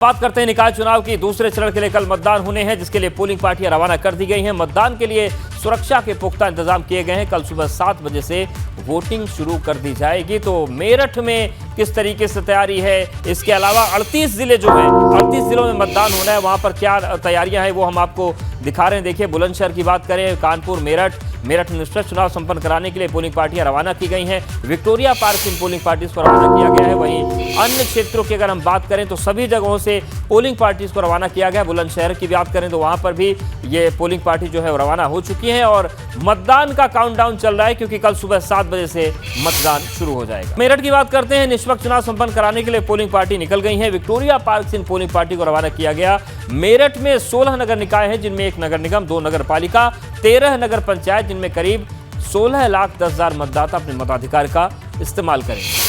बात करते हैं निकाय चुनाव की। दूसरे चरण के लिए कल मतदान होने हैं, जिसके लिए पोलिंग पार्टियां रवाना कर दी गई हैं। मतदान के लिए सुरक्षा के पुख्ता इंतजाम किए गए हैं। कल सुबह 7 बजे से वोटिंग शुरू कर दी जाएगी। तो मेरठ में किस तरीके से तैयारी है, इसके अलावा 38 जिले जो हैं, 38 जिलों में मतदान होना है, वहां पर क्या तैयारियां हैं वो हम आपको दिखा रहे हैं। देखिए, बुलंदशहर की बात करें, कानपुर, मेरठ में निष्पक्ष चुनाव संपन्न कराने के लिए पोलिंग पार्टियां रवाना की गई हैं। विक्टोरिया पार्क से पोलिंग पार्टीज को रवाना किया गया है। वहीं अन्य क्षेत्रों की अगर हम बात करें तो सभी जगहों से पोलिंग पार्टीज को रवाना किया गया है। बुलंदशहर की बात करें तो वहां पर भी ये पोलिंग पार्टी जो है रवाना हो चुकी है और मतदान का काउंटडाउन चल रहा है, क्योंकि कल सुबह 7 बजे से मतदान शुरू हो जाएगा। मेरठ की बात करते हैं, निष्पक्ष चुनाव संपन्न कराने के लिए पोलिंग पार्टी निकल गई है। विक्टोरिया पार्क से पोलिंग पार्टी को रवाना किया गया। मेरठ में 16 नगर निकाय हैं, जिनमें 1 नगर निगम, 2 नगर पालिका, 13 नगर पंचायत, जिनमें करीब 16,10,000 मतदाता अपने मताधिकार का इस्तेमाल करेंगे।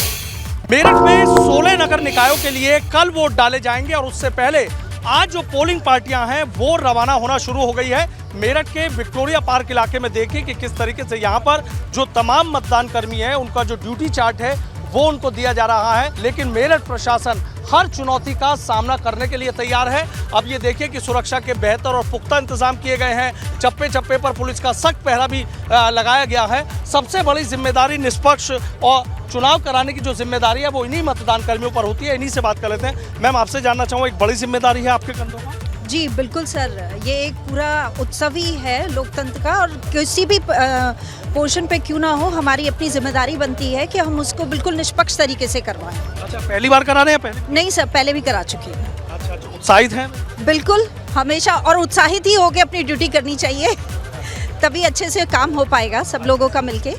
मेरठ में 16 नगर निकायों के लिए कल वोट डाले जाएंगे और उससे पहले आज जो पोलिंग पार्टियां हैं वो रवाना होना शुरू हो गई है। मेरठ के विक्टोरिया पार्क इलाके में देखिए कि किस तरीके से यहाँ पर जो तमाम मतदान कर्मी है उनका जो ड्यूटी चार्ट है वो उनको दिया जा रहा है। लेकिन मेरठ प्रशासन हर चुनौती का सामना करने के लिए तैयार है। अब ये देखिए कि सुरक्षा के बेहतर और पुख्ता इंतजाम किए गए हैं। चप्पे चप्पे पर पुलिस का सख्त पहरा भी लगाया गया है। सबसे बड़ी जिम्मेदारी निष्पक्ष और चुनाव कराने की जो जिम्मेदारी है वो इन्हीं मतदान कर्मियों पर होती है। इन्हीं से बात कर लेते हैं। मैम, आपसे जानना चाहूँगा, एक बड़ी जिम्मेदारी है आपके कंधों पर? जी बिल्कुल सर, ये एक पूरा उत्सव ही है लोकतंत्र का, और किसी भी पोर्शन पे क्यों ना हो, हमारी अपनी जिम्मेदारी बनती है कि हम उसको बिल्कुल निष्पक्ष तरीके से करवाएं। अच्छा, पहली बार करा रहे हैं? पहले नहीं सर, पहले भी करा चुकी हूँ। अच्छा, उत्साहित हैं? बिल्कुल, हमेशा और उत्साहित ही होकर अपनी ड्यूटी करनी चाहिए, तभी अच्छे से काम हो पाएगा सब लोगों का मिलके।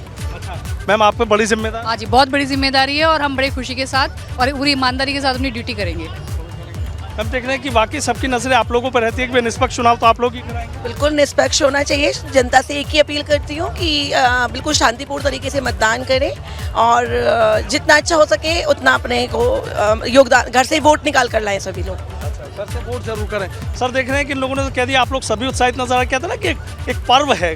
मैम, आप पे बड़ी जिम्मेदारी? हाँ जी, बहुत बड़ी जिम्मेदारी है और हम बड़ी खुशी के साथ और पूरी ईमानदारी के साथ अपनी ड्यूटी करेंगे। हम देख रहे हैं कि वाकई सबकी नजरें आप लोगों पर रहती है कि निष्पक्ष चुनाव तो आप लोग ही कराएंगे। बिल्कुल निष्पक्ष होना चाहिए। जनता से एक ही अपील करती हूँ कि बिल्कुल शांतिपूर्ण तरीके से मतदान करें और जितना अच्छा हो सके उतना अपने को योगदान, घर से वोट निकाल कर लाएं सभी लोग। अच्छा, घर से वोट जरूर करें। सर, देख रहे हैं कि इन लोगों ने तो कह दिया, आप लोग सभी उत्साहित नजर आ, कहते हैं ना कि एक पर्व है।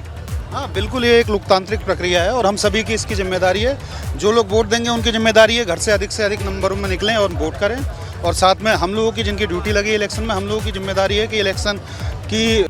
हाँ बिल्कुल, ये एक लोकतांत्रिक प्रक्रिया है और हम सभी की इसकी जिम्मेदारी है। जो लोग वोट देंगे उनकी जिम्मेदारी है घर से अधिक नंबरों में निकलें और वोट करें। और साथ में हम लोगों की जिनकी ड्यूटी लगी इलेक्शन में, हम लोगों की जिम्मेदारी है कि इलेक्शन की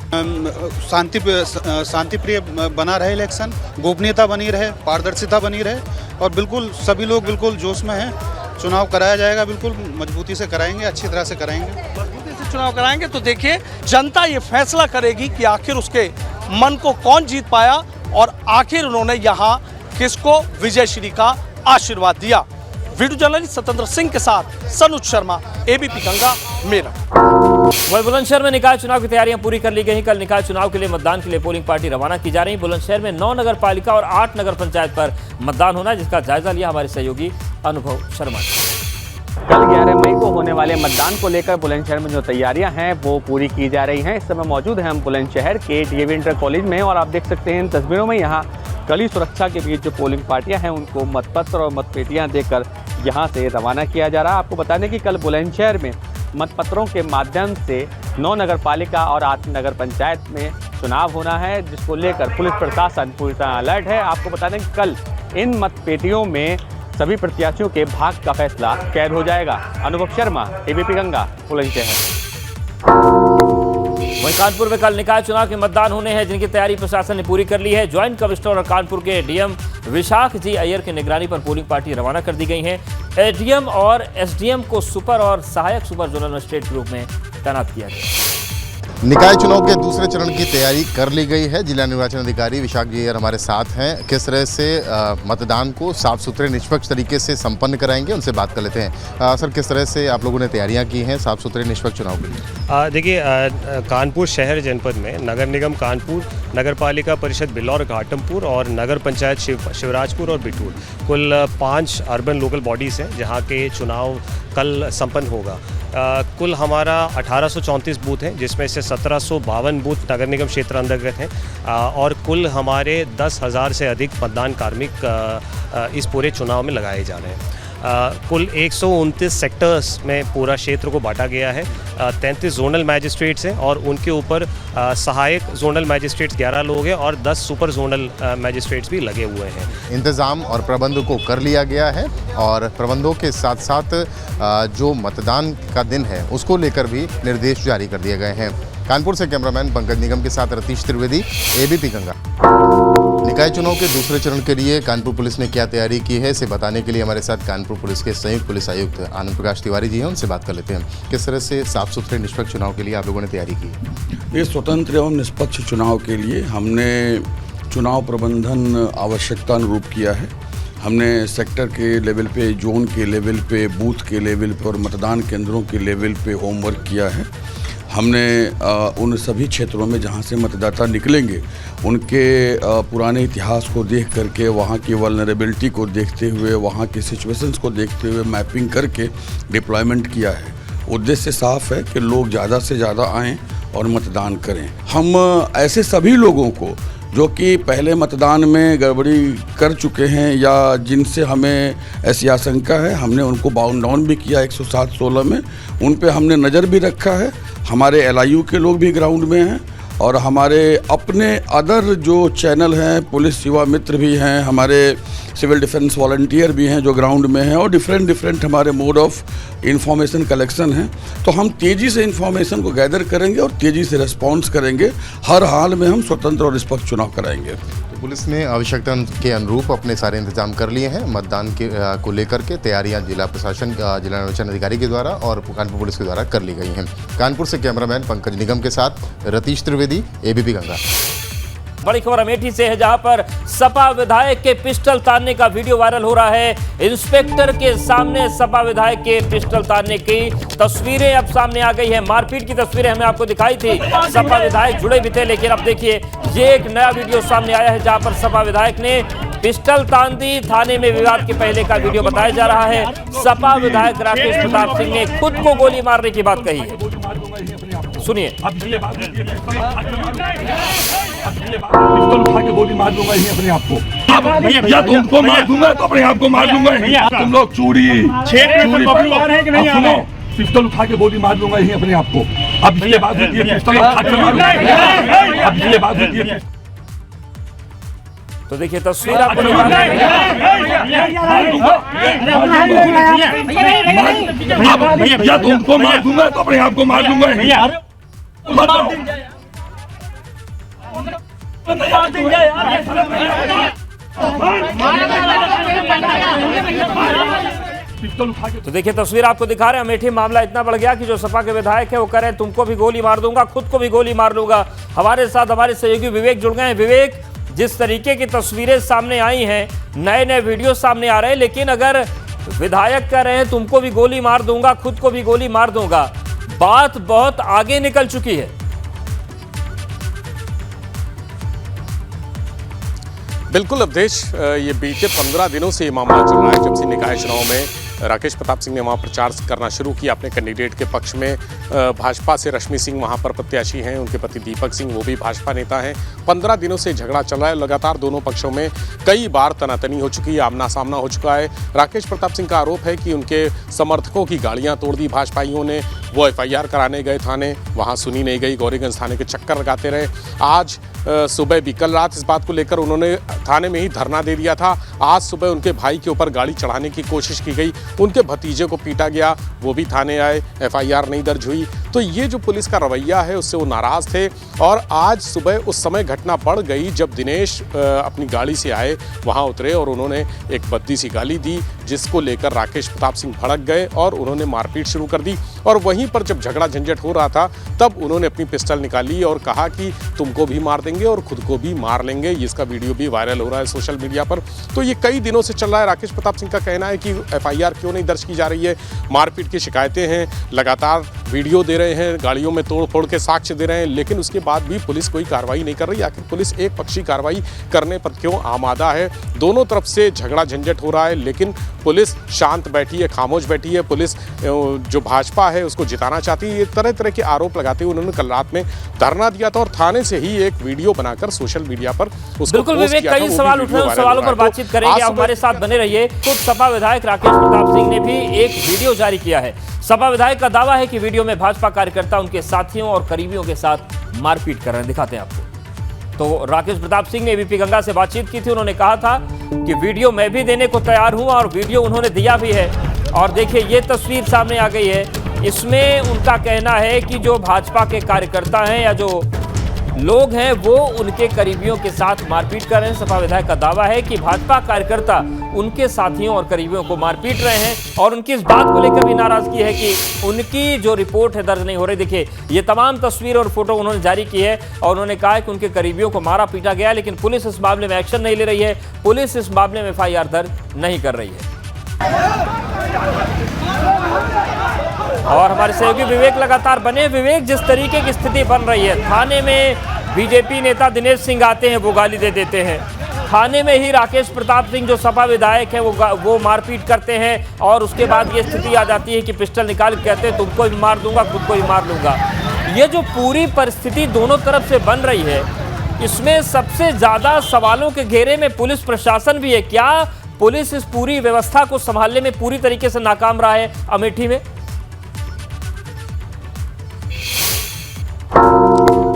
शांतिप्रिय बना रहे, इलेक्शन गोपनीयता बनी रहे, पारदर्शिता बनी रहे और बिल्कुल सभी लोग बिल्कुल जोश में हैं। चुनाव कराया जाएगा, बिल्कुल मजबूती से कराएंगे, अच्छी तरह से कराएंगे। मजबूती से चुनाव कराएंगे तो देखिए जनता ये फैसला करेगी कि आखिर उसके मन को कौन जीत पाया और आखिर उन्होंने यहाँ किसको विजयश्री का आशीर्वाद दिया। वीडियो जर्नलिस्ट सत्येंद्र सिंह के साथ सनुज शर्मा, एबीपी गंगा, मेरठ। वही बुलंदशहर में निकाय चुनाव की तैयारियां पूरी कर ली गई। कल निकाय चुनाव के लिए मतदान के लिए पोलिंग पार्टी रवाना की जा रही है। बुलंदशहर में 9 नगर पालिका और 8 नगर पंचायत पर मतदान होना है, जिसका जायजा लिया हमारे सहयोगी अनुभव शर्मा ने। कल 11 मई को होने वाले मतदान को लेकर बुलंदशहर में जो तैयारियां हैं वो पूरी की जा रही हैं। इस समय मौजूद हैं हम बुलंदशहर के डीएवी इंटर कॉलेज में और आप देख सकते हैं इन तस्वीरों में यहाँ कड़ी सुरक्षा के बीच जो पोलिंग पार्टियां हैं उनको मतपत्र और मतपेटियां देकर यहाँ से रवाना किया जा रहा है। आपको बता दें कि कल बुलंदशहर में मतपत्रों के माध्यम से 9 नगर पालिका और 8 नगर पंचायत में चुनाव होना है, जिसको लेकर पुलिस प्रशासन पूरी तरह अलर्ट है। आपको बता दें कि कल इन मतपेटियों में सभी प्रत्याशियों के भाग्य का फैसला कैद हो जाएगा। अनुभव शर्मा, एबीपी गंगा, बुलंदशहर। वहीं कानपुर में कल निकाय चुनाव के मतदान होने हैं, जिनकी तैयारी प्रशासन ने पूरी कर ली है। ज्वाइंट कमिश्नर और कानपुर के डीएम विशाख जी अय्यर की निगरानी पर पोलिंग पार्टी रवाना कर दी गई हैं। एडीएम और एसडीएम को सुपर और सहायक सुपर जोनल मजिस्ट्रेट के रूप में तैनात किया गया। निकाय चुनाव के दूसरे चरण की तैयारी कर ली गई है। जिला निर्वाचन अधिकारी विशाख जी अय्यर हमारे साथ हैं। किस तरह से मतदान को साफ सुथरे निष्पक्ष तरीके से संपन्न कराएंगे, उनसे बात कर लेते हैं। सर, किस तरह से आप लोगों ने तैयारियां की हैं साफ सुथरे निष्पक्ष चुनाव के लिए? देखिए, कानपुर शहर जनपद में नगर निगम कानपुर, नगर पालिका परिषद बिल्लौर घाटमपुर और नगर पंचायत शिवराजपुर और बिठूर, कुल 5 अर्बन लोकल बॉडीज़ हैं जहाँ के चुनाव कल संपन्न होगा। कुल हमारा 1834 बूथ हैं, जिसमें से 1752 बूथ नगर निगम क्षेत्र अंतर्गत हैं और कुल हमारे 10,000 से अधिक मतदान कार्मिक इस पूरे चुनाव में लगाए जा रहे हैं। कुल 129 सेक्टर्स में पूरा क्षेत्र को बांटा गया है। 33 जोनल मैजिस्ट्रेट्स हैं और उनके ऊपर सहायक जोनल मैजिस्ट्रेट्स 11 लोग हैं और 10 सुपर जोनल मैजिस्ट्रेट्स भी लगे हुए हैं। इंतज़ाम और प्रबंध को कर लिया गया है और प्रबंधों के साथ साथ जो मतदान का दिन है उसको लेकर भी निर्देश जारी कर दिए गए हैं। कानपुर से कैमरामैन पंकज निगम के साथ रतीश त्रिवेदी, एबीपी गंगा। निकाय चुनाव के दूसरे चरण के लिए कानपुर पुलिस ने क्या तैयारी की है इसे बताने के लिए हमारे साथ कानपुर पुलिस के संयुक्त पुलिस आयुक्त आनंद प्रकाश तिवारी जी हैं, उनसे बात कर लेते हैं। किस तरह से साफ सुथरे निष्पक्ष चुनाव के लिए आप लोगों ने तैयारी की है? ये स्वतंत्र एवं निष्पक्ष चुनाव के लिए हमने चुनाव प्रबंधन आवश्यकता अनुरूप किया है। हमने सेक्टर के लेवल पे, जोन के लेवल पे, बूथ के लेवल पे और मतदान केंद्रों के लेवल पे होमवर्क किया है। हमने उन सभी क्षेत्रों में जहां से मतदाता निकलेंगे उनके पुराने इतिहास को देख करके, वहां की वल्नरेबिलिटी को देखते हुए, वहां की सिचुएशंस को देखते हुए मैपिंग करके डिप्लॉयमेंट किया है। उद्देश्य साफ है कि लोग ज़्यादा से ज़्यादा आएँ और मतदान करें। हम ऐसे सभी लोगों को जो कि पहले मतदान में गड़बड़ी कर चुके हैं या जिनसे हमें ऐसी आशंका है, हमने उनको बाउंड डाउन भी किया 107-16 में। उन पे हमने नज़र भी रखा है। हमारे LIU के लोग भी ग्राउंड में हैं और हमारे अपने अदर जो चैनल हैं, पुलिस युवा मित्र भी हैं, हमारे सिविल डिफेंस वॉलंटियर भी हैं जो ग्राउंड में हैं और डिफरेंट हमारे मोड ऑफ इंफॉर्मेशन कलेक्शन हैं। तो हम तेज़ी से इंफॉर्मेशन को गैदर करेंगे और तेज़ी से रिस्पॉन्स करेंगे। हर हाल में हम स्वतंत्र और निष्पक्ष चुनाव कराएंगे। तो पुलिस ने आवश्यकता के अनुरूप अपने सारे इंतजाम कर लिए हैं। मतदान के को लेकर के तैयारियां जिला प्रशासन, जिला निर्वाचन अधिकारी के द्वारा और कानपुर पुलिस के द्वारा कर ली गई हैं। कानपुर से कैमरामैन पंकज निगम के साथ रतीश त्रिवेदी, एबीपी गंगा। बड़ी खबर अमेठी से है जहां पर सपा विधायक के पिस्टल तानने का वीडियो वायरल हो रहा है। इंस्पेक्टर के सामने सपा विधायक के पिस्टल तानने की तस्वीरें अब सामने आ गई है। मारपीट की तस्वीरें हमें आपको दिखाई थी, सपा विधायक जुड़े भी थे, लेकिन अब देखिए ये एक नया वीडियो सामने आया है जहां पर सपा विधायक ने पिस्टल तान दी। थाने में विवाद के पहले का वीडियो बताया जा रहा है। सपा विधायक राकेश प्रताप सिंह ने खुद को गोली मारने की बात कही है, सुनिए। पिस्तौल उठा के गोली मार दूंगा यहीं अपने आप को, या तुमको मार दूंगा तो अपने आप को मार दूंगा यहीं। तुम लोग चूड़ी सुनो, पिस्तौल उठा के गोली मार दूंगा यहीं अपने आप को। अब इसके बाद पिस्तौल उठा के मारूंगा, अब इसके बाद तो देखिए तस्वीर आपको या तुमको मार दूंगा तो अपने आप को मार दूंगा यहीं। तो देखिए तस्वीर आपको दिखा रहे हैं। अमेठी मामला इतना बढ़ गया कि जो सपा के विधायक है वो कह रहे हैं तुमको भी गोली मार दूंगा, खुद को भी गोली मार लूंगा। हमारे साथ हमारे सहयोगी विवेक जुड़ गए हैं। विवेक, जिस तरीके की तस्वीरें सामने आई हैं, नए वीडियो सामने आ रहे हैं, लेकिन अगर विधायक कह रहे हैं तुमको भी गोली मार दूंगा, खुद को भी गोली मार दूंगा, बात बहुत आगे निकल चुकी है। बिल्कुल अवधेश, ये बीते 15 दिनों से ये मामला चल रहा है जब से निकाय चुनाव में राकेश प्रताप सिंह ने वहाँ प्रचार करना शुरू किया अपने कैंडिडेट के पक्ष में। भाजपा से रश्मि सिंह वहाँ पर प्रत्याशी हैं, उनके पति दीपक सिंह वो भी भाजपा नेता हैं। 15 दिनों से झगड़ा चल रहा है। लगातार दोनों पक्षों में कई बार तनातनी हो चुकी है, आमना सामना हो चुका है। राकेश प्रताप सिंह का आरोप है कि उनके समर्थकों की गाड़ियाँ तोड़ दी भाजपाइयों ने। वो FIR कराने गए थाने, वहाँ सुनी नहीं गई, गौरीगंज थाने के चक्कर लगाते रहे। आज सुबह भी, कल रात इस बात को लेकर उन्होंने थाने में ही धरना दे दिया था। आज सुबह उनके भाई के ऊपर गाड़ी चढ़ाने की कोशिश की गई, उनके भतीजे को पीटा गया, वो भी थाने आए, FIR नहीं दर्ज हुई। तो ये जो पुलिस का रवैया है उससे वो नाराज़ थे। और आज सुबह उस समय घटना बढ़ गई जब दिनेश अपनी गाड़ी से आए, वहाँ उतरे और उन्होंने एक भद्दी सी गाली दी, जिसको लेकर राकेश प्रताप सिंह भड़क गए और उन्होंने मारपीट शुरू कर दी। और वहीं पर जब झगड़ा झंझट हो रहा था तब उन्होंने अपनी पिस्टल निकाली और कहा कि तुमको भी मार देंगे और खुद को भी मार लेंगे। इसका वीडियो भी वायरल हो रहा है सोशल मीडिया पर। तो ये कई दिनों से चल रहा है। राकेश प्रताप सिंह का कहना है कि FIR क्यों नहीं दर्ज की जा रही है, मारपीट की शिकायतें हैं, लगातार वीडियो दे रहे हैं, गाड़ियों में तोड़ फोड़ के साक्ष्य दे रहे हैं, लेकिन उसके बाद भी पुलिस कोई कार्रवाई नहीं कर रही। आखिर पुलिस एक पक्षी कार्रवाई करने पर क्यों आमादा है? दोनों तरफ से झगड़ा झंझट हो रहा है, लेकिन पुलिस शांत बैठी है, खामोश बैठी है। पुलिस जो भाजपा है उसको जिताना चाहती है। ये तरह तरह के आरोप लगाते हुए उन्होंने कल रात में धरना दिया था और थाने से ही एक वीडियो बनाकर सोशल मीडिया पर उसको बिल्कुल विवेक, कई सवाल उठ रहे हैं, सवालों पर बातचीत करेंगे। आप हमारे साथ बने रहिए। खुद सपा विधायक राकेश प्रताप सिंह ने भी एक वीडियो जारी किया है। सपा विधायक का दावा है कि वीडियो में भाजपा कार्यकर्ता उनके साथियों और करीबियों के साथ मारपीट कर रहे हैं। दिखाते हैं आपको। तो राकेश प्रताप सिंह ने एबीपी गंगा से बातचीत की थी। उन्होंने कहा था कि वीडियो मैं भी देने को तैयार हूं और वीडियो उन्होंने दिया भी है। और देखिए ये तस्वीर सामने आ गई है। इसमें उनका कहना है कि जो भाजपा के कार्यकर्ता हैं या जो लोग हैं वो उनके करीबियों के साथ मारपीट कर रहे हैं। सपा विधायक का दावा है कि भाजपा कार्यकर्ता उनके साथियों और करीबियों को मारपीट रहे हैं और उनकी इस बात को लेकर भी नाराजगी है कि उनकी जो रिपोर्ट है दर्ज नहीं हो रही। देखिए ये तमाम तस्वीर और फोटो उन्होंने जारी की है और उन्होंने कहा है कि उनके करीबियों को मारा पीटा गया, लेकिन पुलिस इस मामले में एक्शन नहीं ले रही है। पुलिस इस मामले में FIR दर्ज नहीं कर रही है। और हमारे सहयोगी विवेक लगातार बने। विवेक, जिस तरीके की स्थिति बन रही है, थाने में बीजेपी नेता दिनेश सिंह आते हैं, वो गाली दे देते हैं। थाने में ही राकेश प्रताप सिंह जो सपा विधायक है वो मारपीट करते हैं और उसके बाद ये स्थिति आ जाती है कि पिस्टल निकाल के कहते हैं तुमको भी मार दूंगा, खुद को भी मार लूंगा। ये जो पूरी परिस्थिति दोनों तरफ से बन रही है, इसमें सबसे ज्यादा सवालों के घेरे में पुलिस प्रशासन भी है। क्या पुलिस इस पूरी व्यवस्था को संभालने में पूरी तरीके से नाकाम रहा है अमेठी में?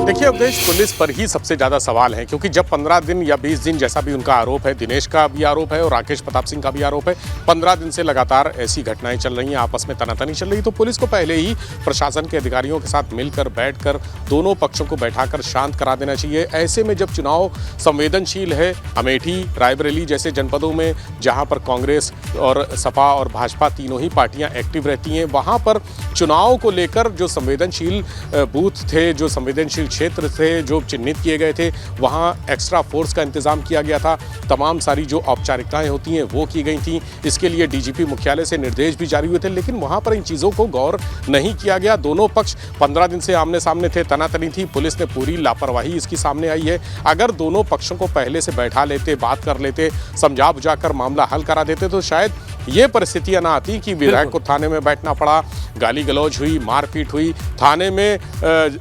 देखिए अवधेश, पुलिस पर ही सबसे ज़्यादा सवाल है, क्योंकि जब 15 दिन या 20 दिन जैसा भी उनका आरोप है, दिनेश का भी आरोप है और राकेश प्रताप सिंह का भी आरोप है, 15 दिन से लगातार ऐसी घटनाएं चल रही हैं, आपस में तनातनी चल रही, तो पुलिस को पहले ही प्रशासन के अधिकारियों के साथ मिलकर बैठकर दोनों पक्षों को बैठाकर शांत करा देना चाहिए। ऐसे में जब चुनाव संवेदनशील है, अमेठी, रायबरेली जैसे जनपदों में जहाँ पर कांग्रेस और सपा और भाजपा तीनों ही पार्टियाँ एक्टिव रहती हैं, वहाँ पर चुनाव को लेकर जो संवेदनशील बूथ थे, जो संवेदनशील क्षेत्र थे जो चिन्हित किए गए थे, वहाँ एक्स्ट्रा फोर्स का इंतजाम किया गया था। तमाम सारी जो औपचारिकताएं होती हैं वो की गई थी। इसके लिए डीजीपी मुख्यालय से निर्देश भी जारी हुए थे, लेकिन वहाँ पर इन चीज़ों को गौर नहीं किया गया। दोनों पक्ष 15 दिन से आमने सामने थे, तनातनी थी। पुलिस ने पूरी लापरवाही इसकी सामने आई है। अगर दोनों पक्षों को पहले से बैठा लेते, बात कर लेते, समझा बुझाकर मामला हल करा देते, तो शायद ये परिस्थितियां ना आती कि विधायक को थाने में बैठना पड़ा, गाली गलौज हुई, मारपीट हुई, थाने में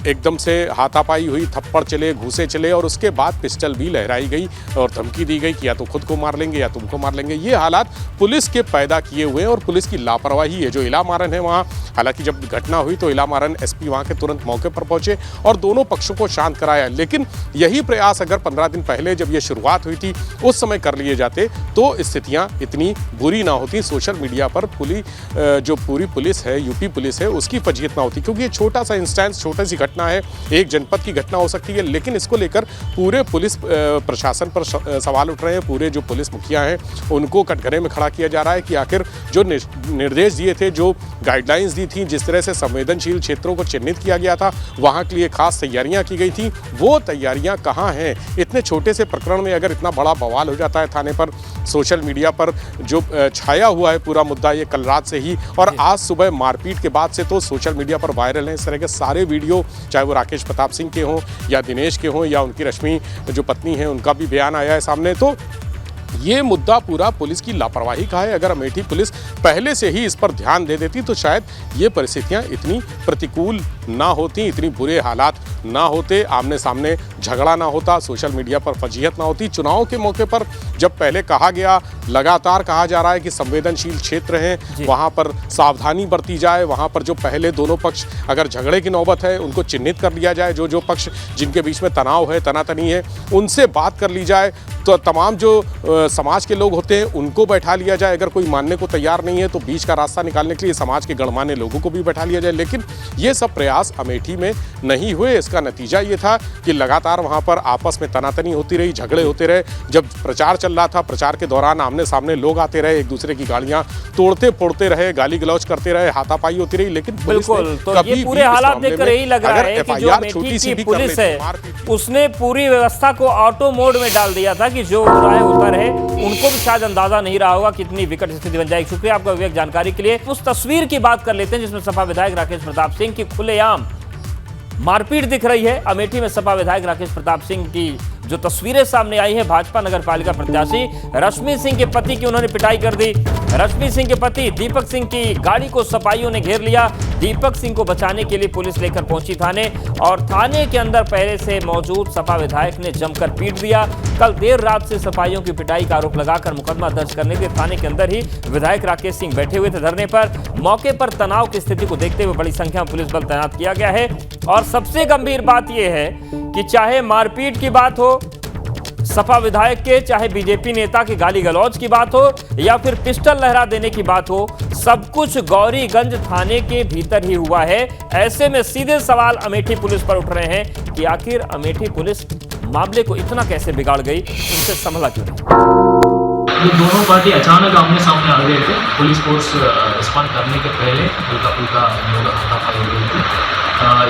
एकदम से हाथापाई हुई, थप्पड़ चले, घूसे चले और उसके बाद पिस्टल भी लहराई गई और धमकी दी गई कि या तो खुद को मार लेंगे या तुमको मार लेंगे। ये हालात पुलिस के पैदा किए हुए हैं और पुलिस की लापरवाही है। जो इलामारन है वहाँ, हालांकि जब घटना हुई तो इलामारन एसपी वहाँ के तुरंत मौके पर पहुंचे और दोनों पक्षों को शांत कराया, लेकिन यही प्रयास अगर 15 दिन पहले जब ये शुरुआत हुई थी उस समय कर लिए जाते तो स्थितियाँ इतनी बुरी ना होती। सोशल मीडिया पर जो पूरी पुलिस है, यूपी पुलिस है, उसकी फजीहत ना होती, क्योंकि ये छोटा सा इंस्टेंस, छोटी सी घटना है, एक जनपद की घटना हो सकती है, लेकिन इसको लेकर पूरे पुलिस प्रशासन पर सवाल उठ रहे हैं। पूरे जो पुलिस मुखिया हैं उनको कटघरे में खड़ा किया जा रहा है कि आखिर जो निर्देश दिए थे, जो गाइडलाइंस दी थी, जिस तरह से संवेदनशील क्षेत्रों को चिन्हित किया गया था, वहाँ के लिए खास तैयारियाँ की गई थी, वो तैयारियाँ कहाँ हैं? इतने छोटे से प्रकरण में अगर इतना बड़ा बवाल हो जाता है थाने पर, सोशल मीडिया पर जो छाया हुआ है पूरा मुद्दा ये कल रात से ही और आज सुबह मारपीट के बाद से तो सोशल मीडिया पर वायरल हैं इस तरह के सारे वीडियो, चाहे वो राकेश प्रताप सिंह के हों या दिनेश के हों या उनकी रश्मि जो पत्नी है उनका भी बयान आया है सामने। तो ये मुद्दा पूरा पुलिस की लापरवाही का है। अगर अमेठी पुलिस पहले से ही इस पर ध्यान दे देती तो शायद ये परिस्थितियां इतनी प्रतिकूल ना होती, इतनी बुरे हालात ना होते, आमने सामने झगड़ा ना होता, सोशल मीडिया पर फजीहत ना होती। चुनाव के मौके पर जब पहले कहा गया, लगातार कहा जा रहा है कि संवेदनशील क्षेत्र हैं, वहाँ पर सावधानी बरती जाए, वहाँ पर जो पहले दोनों पक्ष अगर झगड़े की नौबत है उनको चिन्हित कर लिया जाए, जो पक्ष जिनके बीच में तनाव है, तनातनी है, उनसे बात कर ली जाए, तो तमाम जो समाज के लोग होते हैं उनको बैठा लिया जाए। अगर कोई मानने को तैयार नहीं है तो बीच का रास्ता निकालने के लिए समाज के गणमान्य लोगों को भी बैठा लिया जाए, लेकिन ये सब प्रयास अमेठी में नहीं हुए। इसका नतीजा ये था कि लगातार वहाँ पर आपस में तनातनी होती रही, झगड़े होते रहे। जब प्रचार चल रहा था, प्रचार के दौरान आमने सामने लोग आते रहे, एक दूसरे की गाड़ियाँ तोड़ते फोड़ते रहे, गाली गलौज करते रहे, हाथापाई होती रही, लेकिन बिल्कुल तो ये पूरे हालात देखकर यही लग रहा है कि जो अमेठी की पुलिस है उसने पूरी व्यवस्था को ऑटो मोड में डाल दिया था हालांकि जो हो रहा है होता रहे, उनको भी शायद अंदाजा नहीं रहा होगा कितनी विकट स्थिति बन जाएगी। शुक्रिया आपका विवेक जानकारी के लिए। उस तस्वीर की बात कर लेते हैं जिसमें सपा विधायक राकेश प्रताप सिंह की खुलेआम मारपीट दिख रही है। अमेठी में सपा विधायक राकेश प्रताप सिंह की जो तस्वीरें सामने आई हैं, भाजपा नगर पालिका प्रत्याशी रश्मि सिंह के पति की उन्होंने पिटाई कर दी। रश्मि सिंह के पति दीपक सिंह की गाड़ी को सपाइयों ने घेर लिया। दीपक सिंह को बचाने के लिए पुलिस लेकर पहुंची थाने, और थाने के अंदर पहले से मौजूद सपा विधायक ने जमकर पीट दिया। कल देर रात से सपाइयों की पिटाई का आरोप लगाकर मुकदमा दर्ज करने के थाने के अंदर ही विधायक राकेश सिंह बैठे हुए थे धरने पर। मौके पर तनाव की स्थिति को देखते हुए बड़ी संख्या में पुलिस बल तैनात किया गया है। और सबसे गंभीर बात यह है कि चाहे मारपीट की बात हो सपा विधायक के, चाहे बीजेपी नेता के गाली गलौज की बात हो, या फिर पिस्टल लहरा देने की बात हो, सब कुछ गौरीगंज थाने के भीतर ही हुआ है। ऐसे में सीधे सवाल अमेठी पुलिस पर उठ रहे हैं कि आखिर अमेठी पुलिस मामले को इतना कैसे बिगाड़ गई, उनसे संभला क्यों नहीं। ये दोनों पार्टी अचानक आमने सामने आ गए थे। पुलिस फोर्स रिस्पॉन्ड करने के पहले हल्का फुल्का हाथापाई हो गई थी।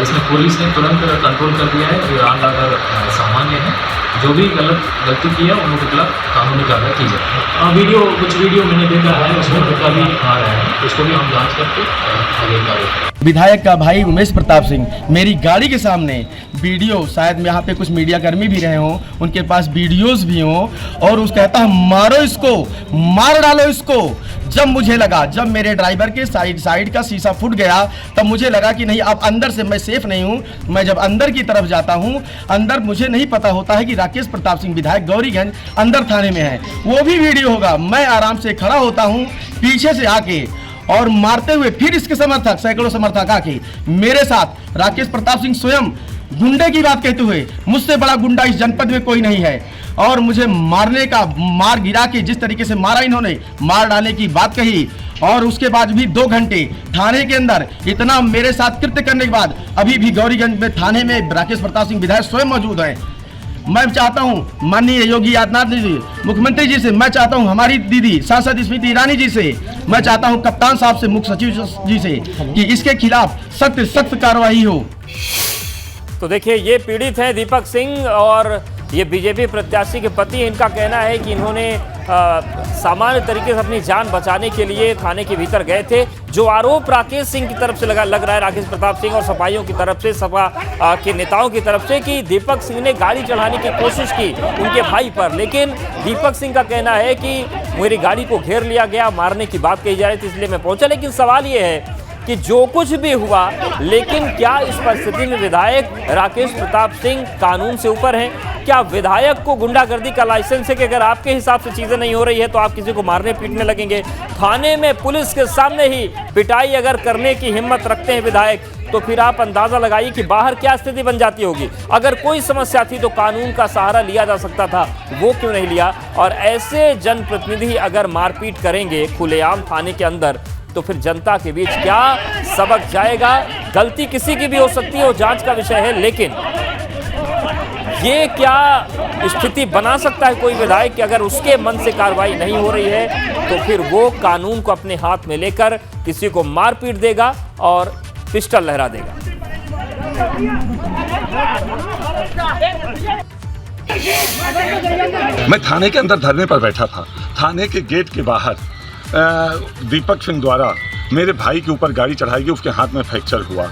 इसमें पुलिस ने तुरंत कंट्रोल कर दिया है। ये आम लाकर सामान्य है, जो भी गलती की है उन लोगों के खिलाफ कानूनी कार्रवाई की जाए। कुछ वीडियो मैंने देखा है, उसमें धोखा भी आ रहा है, उसको भी हम जांच करके आगे कार्रवाई। विधायक का भाई उमेश प्रताप सिंह मेरी गाड़ी के सामने वीडियो, शायद यहाँ पे कुछ मीडिया कर्मी भी रहे हों, उनके पास वीडियोस भी हों, और उस कहता है मारो इसको, मार डालो इसको। जब मुझे लगा, जब मेरे ड्राइवर के साइड का शीशा फूट गया, तब मुझे लगा कि नहीं, अब अंदर से मैं सेफ नहीं हूँ। मैं जब अंदर की तरफ जाता हूँ, अंदर मुझे नहीं पता होता है कि राकेश प्रताप सिंह विधायक गौरीगंज अंदर थाने में है। वो भी वीडियो होगा। मैं आराम से खड़ा होता हूँ, पीछे से आके और मारते हुए फिर इसके समर्थक, सैकड़ों समर्थक आके मेरे साथ, राकेश प्रताप सिंह स्वयं गुंडे की बात कहते हुए, मुझसे बड़ा गुंडा इस जनपद में कोई नहीं है, और मुझे मारने का, मार गिरा के जिस तरीके से मारा इन्होंने, मार डालने की बात कही। और उसके बाद भी 2 घंटे थाने के अंदर इतना मेरे साथ कृत्य करने के बाद अभी भी गौरीगंज में थाने में राकेश प्रताप सिंह विधायक स्वयं मौजूद है। मैं चाहता हूं माननीय योगी आदित्यनाथ जी, मुख्यमंत्री जी से, मैं चाहता हूं हमारी दीदी सांसद स्मृति ईरानी जी से, मैं चाहता हूं कप्तान साहब से, मुख्य सचिव जी से, कि इसके खिलाफ सख्त कार्रवाई हो। तो देखिए, ये पीड़ित हैं दीपक सिंह, और ये बीजेपी प्रत्याशी के पति। इनका कहना है कि इन्होंने सामान्य तरीके से अपनी जान बचाने के लिए थाने के भीतर गए थे। जो आरोप राकेश सिंह की तरफ से लग रहा है, राकेश प्रताप सिंह और सपाइयों की तरफ से, सपा के नेताओं की तरफ से, कि दीपक सिंह ने गाड़ी चढ़ाने की कोशिश की उनके भाई पर, लेकिन दीपक सिंह का कहना है कि मेरी गाड़ी को घेर लिया गया, मारने की बात कही जा रही थी, इसलिए मैं पहुंचा। लेकिन सवाल ये है कि जो कुछ भी हुआ, लेकिन क्या इस परिस्थिति में विधायक राकेश प्रताप सिंह कानून से ऊपर हैं? क्या विधायक को गुंडागर्दी का लाइसेंस है कि अगर आपके हिसाब से चीजें नहीं हो रही है तो आप किसी को मारने पीटने लगेंगे? थाने में पुलिस के सामने ही पिटाई अगर करने की हिम्मत रखते हैं विधायक, तो फिर आप अंदाजा लगाइए कि बाहर क्या स्थिति बन जाती होगी। अगर कोई समस्या थी तो कानून का सहारा लिया जा सकता था, वो क्यों नहीं लिया? और ऐसे जनप्रतिनिधि अगर मारपीट करेंगे खुलेआम थाने के अंदर, तो फिर जनता के बीच क्या सबक जाएगा? गलती किसी की भी हो सकती है, वो जांच का विषय है, लेकिन ये क्या स्थिति बना सकता है कोई विधायक कि अगर उसके मन से कार्रवाई नहीं हो रही है तो फिर वो कानून को अपने हाथ में लेकर किसी को मार पीट देगा और पिस्टल लहरा देगा। मैं थाने के अंदर धरने पर बैठा था। थाने के गेट के बाहर दीपक सिंह द्वारा मेरे भाई के ऊपर गाड़ी चढ़ाई गई, उसके हाथ में फ्रैक्चर हुआ।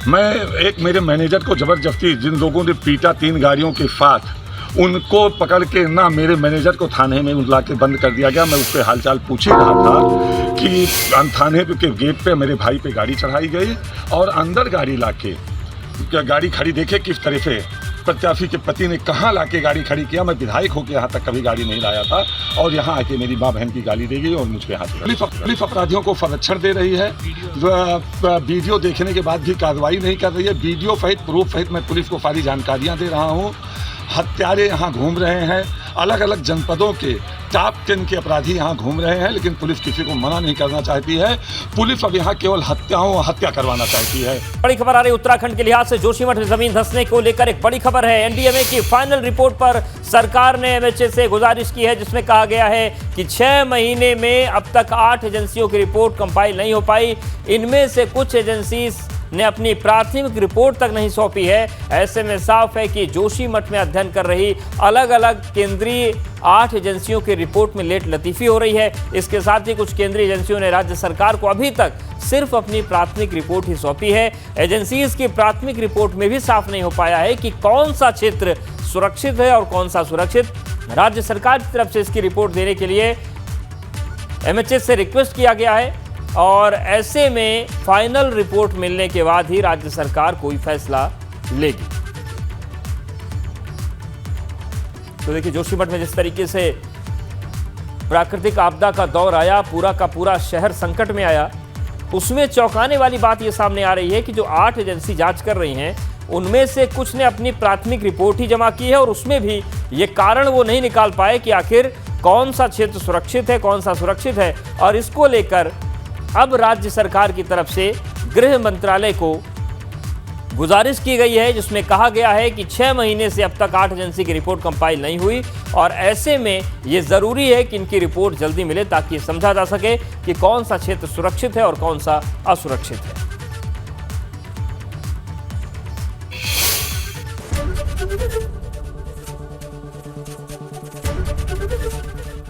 मैं मेरे मैनेजर को ज़बरदस्ती, जिन लोगों ने पीटा 3 गाड़ियों के साथ, उनको पकड़ के ना मेरे मैनेजर को थाने में ला के बंद कर दिया गया। मैं उससे हालचाल पूछ ही रहा था कि थाने के गेट पे मेरे भाई पे गाड़ी चढ़ाई गई, और अंदर गाड़ी लाके, गाड़ी खड़ी देखे किस तरह से प्रत्याशी के पति ने कहाँ लाके गाड़ी खड़ी किया। मैं विधायक होकर यहाँ तक कभी गाड़ी नहीं लाया था, और यहाँ आके मेरी माँ बहन की गाली दे गई और मुझ पे हाथ। पुलिस अपराधियों को संरक्षण दे रही है। वीडियो देखने के बाद भी कार्रवाई नहीं कर रही है। वीडियो सहित, प्रूफ सहित मैं पुलिस को सारी जानकारियाँ दे रहा हूँ। हत्यारे यहाँ घूम रहे हैं, अलग अलग जनपदों के टॉप 10 के अपराधी यहाँ घूम रहे हैं, लेकिन पुलिस किसी को मना नहीं करना चाहती है। पुलिस अब यहाँ केवल हत्या करवाना चाहती है। बड़ी खबर आ रही उत्तराखंड के लिहाज से। जोशीमठ में जमीन धंसने को लेकर एक बड़ी खबर है। एनडीएमए की फाइनल रिपोर्ट पर सरकार ने एमएचए से गुजारिश की है, जिसमें कहा गया है कि 6 महीने में अब तक 8 एजेंसियों की रिपोर्ट कंपाइल नहीं हो पाई। इनमें से कुछ एजेंसी ने अपनी प्राथमिक रिपोर्ट तक नहीं सौंपी है। ऐसे में साफ है कि जोशीमठ में अध्ययन कर रही अलग अलग केंद्रीय 8 एजेंसियों की रिपोर्ट में लेट लतीफी हो रही है। इसके साथ ही कुछ केंद्रीय एजेंसियों ने राज्य सरकार को अभी तक सिर्फ अपनी प्राथमिक रिपोर्ट ही सौंपी है। एजेंसीज की प्राथमिक रिपोर्ट में भी साफ नहीं हो पाया है कि कौन सा क्षेत्र सुरक्षित है और कौन सा सुरक्षित। राज्य सरकार की तरफ से इसकी रिपोर्ट देने के लिए एमएचए से रिक्वेस्ट किया गया है और ऐसे में फाइनल रिपोर्ट मिलने के बाद ही राज्य सरकार कोई फैसला लेगी। तो देखिए, जोशीमठ में जिस तरीके से प्राकृतिक आपदा का दौर आया, पूरा का पूरा शहर संकट में आया, उसमें चौंकाने वाली बात यह सामने आ रही है कि जो 8 एजेंसी जांच कर रही हैं उनमें से कुछ ने अपनी प्राथमिक रिपोर्ट ही जमा की है और उसमें भी ये कारण वो नहीं निकाल पाए कि आखिर कौन सा क्षेत्र सुरक्षित है, कौन सा सुरक्षित है। और इसको लेकर अब राज्य सरकार की तरफ से गृह मंत्रालय को गुजारिश की गई है, जिसमें कहा गया है कि 6 महीने से अब तक 8 एजेंसी की रिपोर्ट कंपाइल नहीं हुई और ऐसे में ये जरूरी है कि इनकी रिपोर्ट जल्दी मिले ताकि समझा जा सके कि कौन सा क्षेत्र सुरक्षित है और कौन सा असुरक्षित है।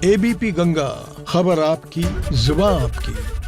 एबीपी गंगा, खबर आपकी, जुबान आपकी।